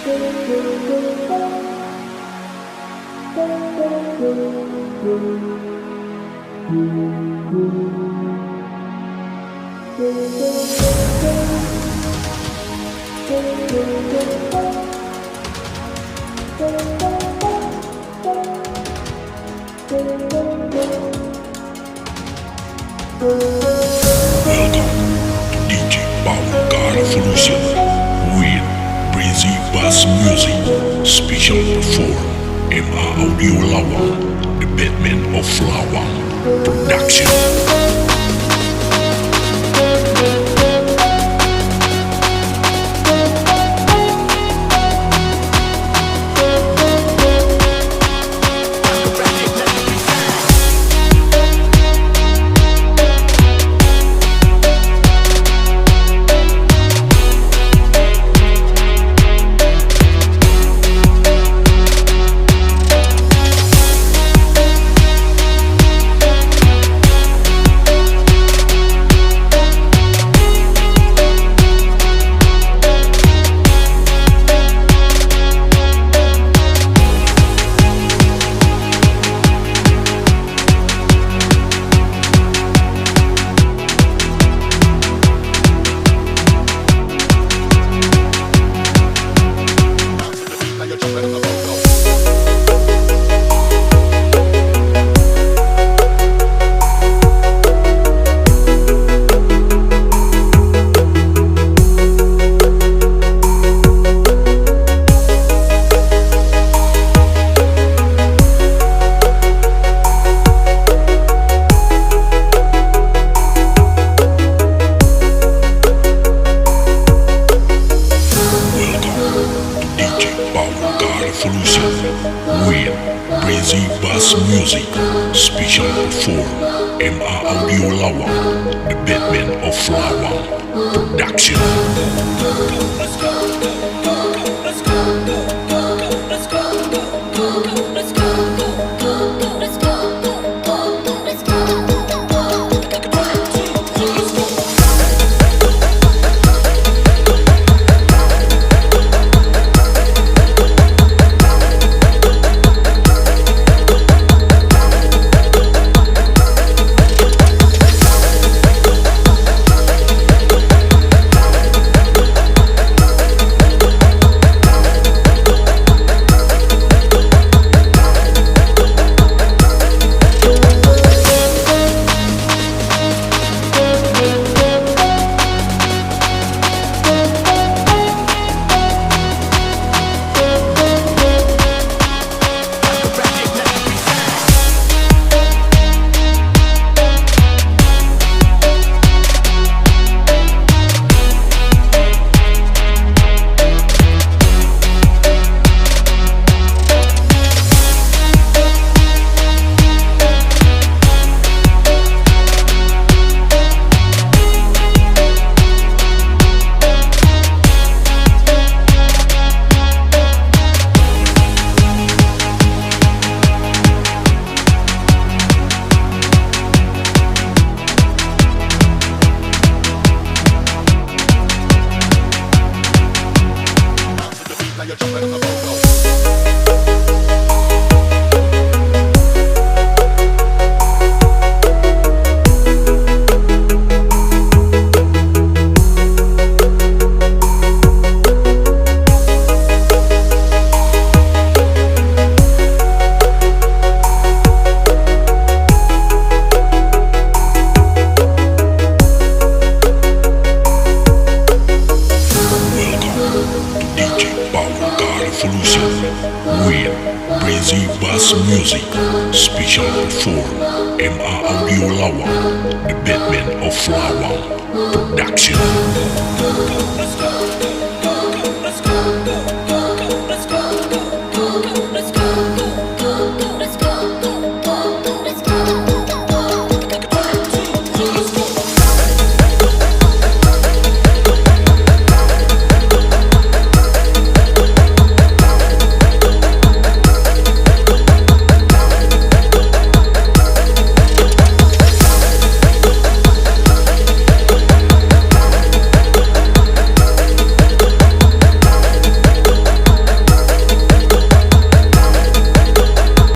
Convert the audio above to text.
DJ Power Car Revolution with Breezy Bass Music. Special perform MA Audio Lawang, The Batman of Lawang Production. Revolution with Breezy Bass Music. Special perform MA Audio Lawang, The Batman of Lawang Production. Let's go, let's go, let's go, let's go, let's go, let's go, let's go, let's go, let's go. Revolution with Breezy Bass Music. Special perform MA Audio Lawang, The Batman of Lawang Production. Let's go.